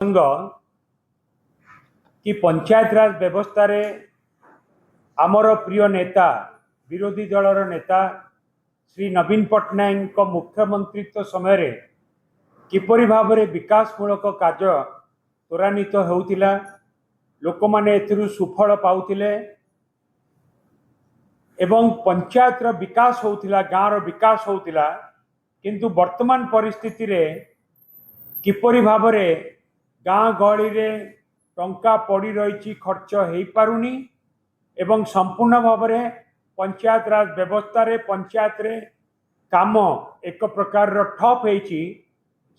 संघ कि पंचायत राज व्यवस्था रे आमर प्रिय नेता विरोधी दलर नेता श्री नवीन पट्टनायक मुख्यमंत्रित्व समय किपरि भाव में विकासमूलक कार्य त्वरान्वित होउतिला, लोक माने एथिरु सुफल पाउतिले एवं पंचायत रो विकास होउतिला, गाँव रो विकास होउतिला। किंतु वर्तमान परिस्थिति रे किपरि भाव में गाँ गहली रे टंका पड़ी रही खर्च हो पारुनी एवं संपूर्ण भाव में पंचायत राज व्यवस्था रे पंचायत रे काम एक प्रकार ठप होइछि।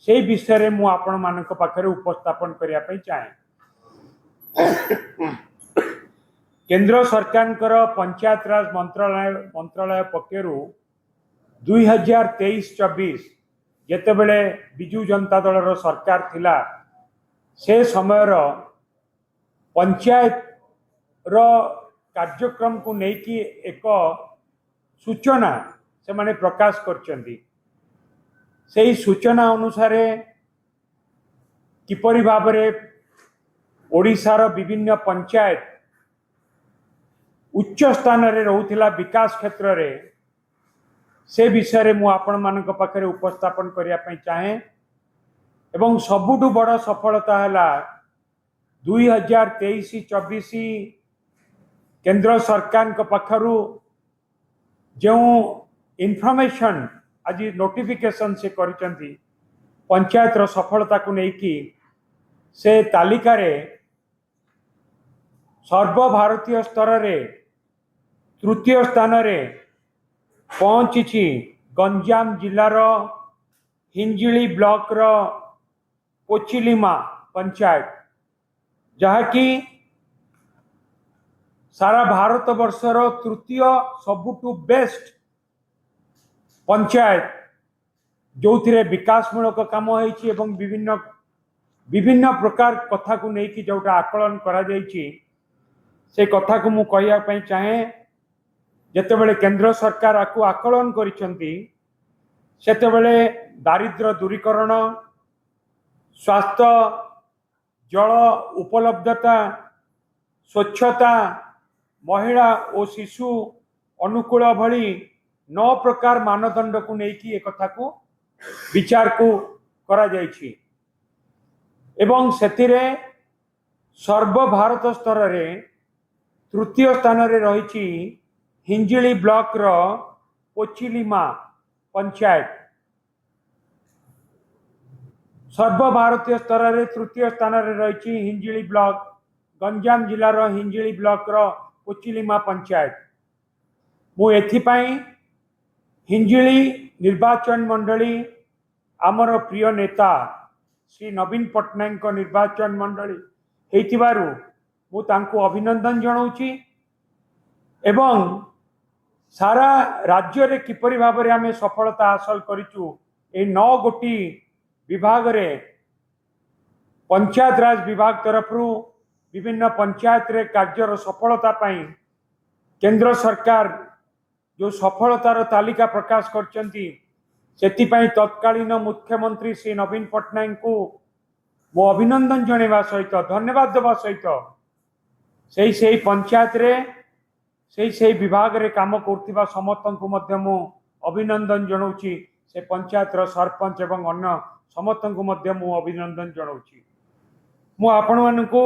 से विषय रे मु आपण मानक पाखरे उपस्थापन करिया पई चाहे। केंद्र सरकार पंचायत राज मंत्रालय पक्षर 2023-24 जेतेबेले बिजू जनता दल सरकार थिला से समय पंचायत रो कार्यक्रम को लेकिन एक सूचना से माने प्रकाश करचंदी। से सूचना अनुसार किपरि भाव में ओडिशार विभिन्न पंचायत उच्च स्थान रे रहउथिला विकास क्षेत्र रे, से विषय रे मु आपण मानक पाखरे उपस्थापन करिया पई चाहे। एवं सबुठु बड़ सफलता है 2023-24 केंद्र सरकार पक्षरु जो इनफॉरमेशन आज नोटिफिकेशन से करिसेंती पंचायत रो सफलता को लेकिन से तालिका रे सर्वभारतीय स्तर रे तृतीय स्थान रे पहुंची गंजाम जिलार हिंजिली ब्लॉक रो कोचिलिमा पंचायत, जहाँकि सारा भारत वर्षर तृतीय सबुठु बेस्ट पंचायत जो थिरे विकासमूलक काम होइछि एवं विभिन्न विभिन्न प्रकार कथा को लेकिन जोटा आकलन करा जाइछि से कथा को मु कहिया पई चाहे। जेतेबेले केंद्र सरकार आकु आकलन करिसेंती सेतेबेले दारिद्र्य दूरीकरण, स्वास्थ्य, जल उपलब्धता, स्वच्छता, महिला और शिशु अनुकूल भली 9 प्रकार मानदंड को लेकिन एक कथा को विचार को करा जाइछि। एवं सेतिरे सर्वभारत स्तर रे तृतीय स्थान रे रहिछि हिंजिली ब्लॉक रो कोचिलिमा पंचायत। सर्वभारतीय स्तर रे तृतीय स्थान रे रहिछि हिंजिली ब्लॉक, गंजाम जिलार हिंजिली ब्लॉक रो कोचिलिमा पंचायत। मु एथिपाई हिंजिली निर्वाचन मंडली आमर प्रिय नेता श्री नवीन पट्टनायक निर्वाचन मंडली हेतिबारु मु तांको अभिनंदन जनाऊछि एवं सारा राज्य रे किपरि भाव में आमे सफलता हासिल करिचु। ए 9 गोटी विभाग रे पंचायत राज विभाग तरफ विभिन्न पंचायत रे कार्यर सफलता पाई केंद्र सरकार जो सफलतार तालिका प्रकाश करचंती सेतिपाई तत्कालीन मुख्यमंत्री श्री नवीन पट्टनायक को मो अभिनंदन जणेवा सहित धन्यवाद देवा सहित से पंचायत रे से विभाग रे काम करथिबा समस्त को मध्य मो अभिनंदन जनाऊछि। से पंचायत रो सरपंच एवं अन्य समस्त को मध्य मो अभिनंदन जनाऊछि। मु आपण मानकु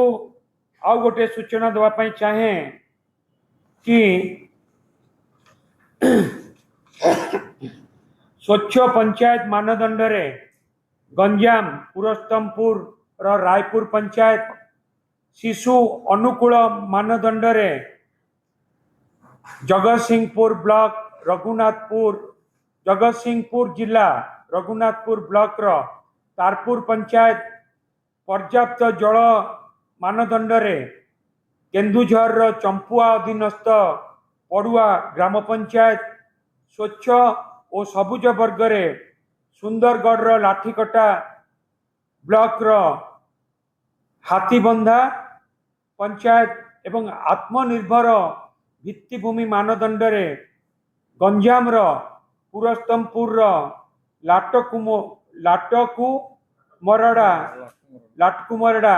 आउ गोटे सूचना देवा पई चाहे कि स्वच्छ पंचायत मानदंड रे गंजाम पुरस्तमपुर रो रायपुर पंचायत, शिशु अनुकूल मानदंड रे जगतसिंहपुर ब्लॉक जगतसिंहपुर जिला रघुनाथपुर ब्लॉक रो तारपुर पंचायत, पर्याप्त जल मानदंड रे केन्दुझर रो चंपुआ अधीनस्थ पड़ुआ ग्राम पंचायत, स्वच्छ और सबुज वर्ग रे सुंदरगढ़ रो लाठीकटा ब्लॉक रो हाथीबंधा पंचायत एवं आत्मनिर्भर भित्तिभूमि मानदंड रे गंजाम रो पुरस्तमपुर रो लाटकु मरड़ा लाटकू मरड़ा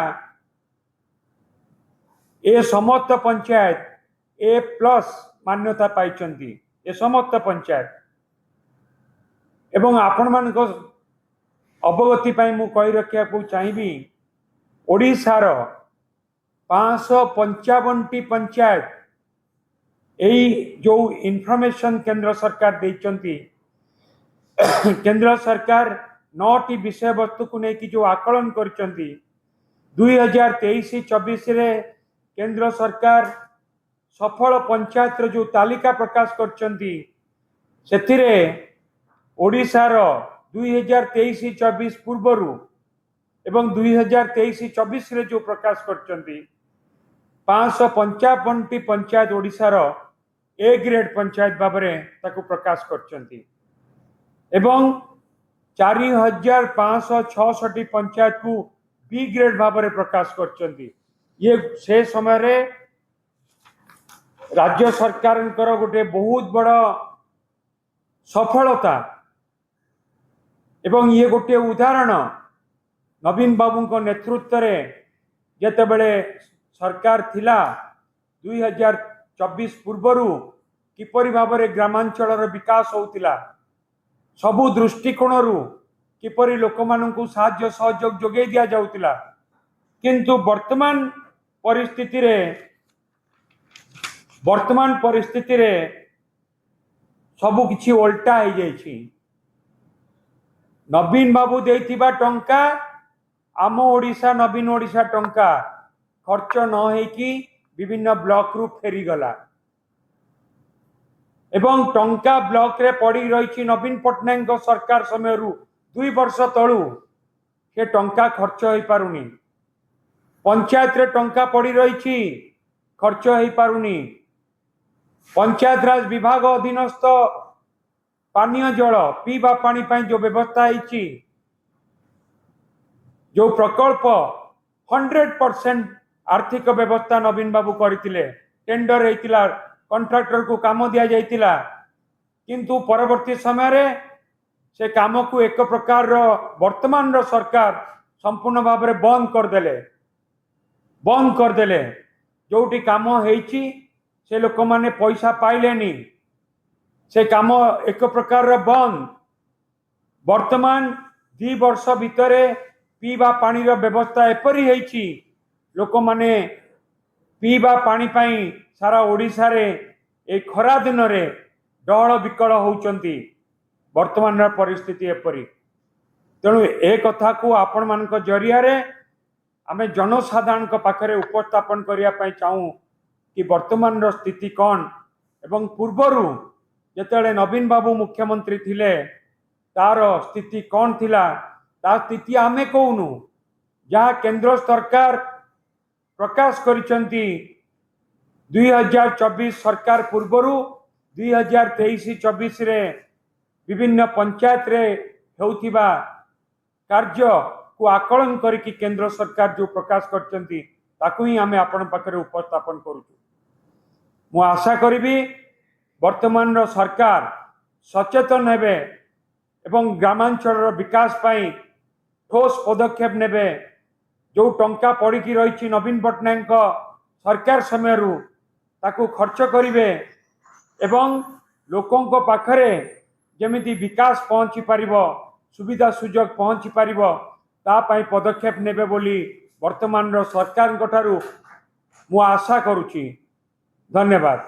ए समस्त पंचायत A+ मान्यता पाई ए समस्त पंचायत एवं आपण मान अवगति मु कही रखा चाहिए ओडिशार 555 पंचायत यही जो इनफॉरमेशन केंद्र सरकार देइचंती केंद्र सरकार 9टी विषय वस्तु को लेकिन जो आकलन करचंती 2023-24 रे केंद्र सरकार सफल पंचायत जो तालिका प्रकाश करचंती सेथिरे ओडिशार 2023-24 पूर्वरु एवं 2023-24 रे जो प्रकाश करचंती 555टी पंचायत ओडिशार A ग्रेड पंचायत भाबरे ताकू प्रकाश करचंती एवं 4566 पंचायत को B ग्रेड भाबरे प्रकाश करचंती ये से समय रे राज्य सरकार गोटे बहुत बड़ सफलता एवं ये गोटे उदाहरण नवीन बाबू को नेतृत्व रे जेतेबेले सरकार थिला 2024 पूर्वरु किपरि भाबरे ग्रामांचल विकास होतिला सबु दृष्टिकोण किपरि लोक मानू साहाय्य सहयोग जोगे दिया जाउतिला किंतु वर्तमान परिस्थिति रे सबु किछि उल्टा हो जाइछि नवीन बाबू देइथिबा टंका आम ओडिशा नवीन ओडिशा टंका खर्च न होइकी विभिन्न ब्लॉक रु फेरी गला एवं टंका ब्लॉक रे पड़ी रही नवीन पट्टनायक सरकार समय 2 वर्ष तलू से टंका खर्च हो पारुनी पंचायत रे टंका पड़ी रही खर्च हो पारुनी पंचायत राज विभाग अधीनस्थ पानीय जल पीवा पानी पाई जो व्यवस्था है जो प्रकल्प 100% आर्थिक व्यवस्था नवीन बाबू करथिले टेंडर हेतिला कॉन्ट्रैक्टर को काम दिया जाइतिला किंतु परवर्ती समय रे से काम को एक प्रकार रो वर्तमान रो सरकार संपूर्ण भाव में बंद कर देले जोटी काम हेची से लोक माने पैसा पाइलेनी से काम एक प्रकार रो बंद वर्तमान 2 वर्ष भितरे पीवा पानी रो व्यवस्था एपरी हेची लोक माने पीवा पानी पाई सारा ओडिशा रे ए खरा दिन रे डहळ विकल होउचंती वर्तमान रा परिस्थिति एपरी तेणु ए कथा को आपण मानक जरिया रे आमे जनसाधारण पाखरे उपस्थापन करिया पई चाहू कि वर्तमान रो स्थिति कौन एवं पूर्वरु जेतेले नवीन बाबू मुख्यमंत्री थिले तार स्थिति कौन थिला ता स्थिति आमे कहूनु जहाँ केंद्र सरकार प्रकाश करिसंती 2024 सरकार पूर्वरु 2023-24 रे विभिन्न पंचायत रे हेउथिबा कार्य को आकलन करिकि केंद्र सरकार जो प्रकाश करचंती ताकू ही आमे आपण पाखरे उपस्थापन करूछु मु आशा करिबी वर्तमान रो सरकार सचेतन हेबे एवं ग्रामांचल विकास पाई ठोस पदक्षेप नेबे जो टंका पड़ी की रही नवीन पट्टनायक सरकार समय ताकू खर्च करिवे एवं लोकों को पाखरे जेमिति विकास पहुंची पारिबो सुविधा सुजोग पहुंची पारिबो ता पाई पदक्षेप नेबे बोली वर्तमान रो सरकार को ठारू मु आशा करूची धन्यवाद।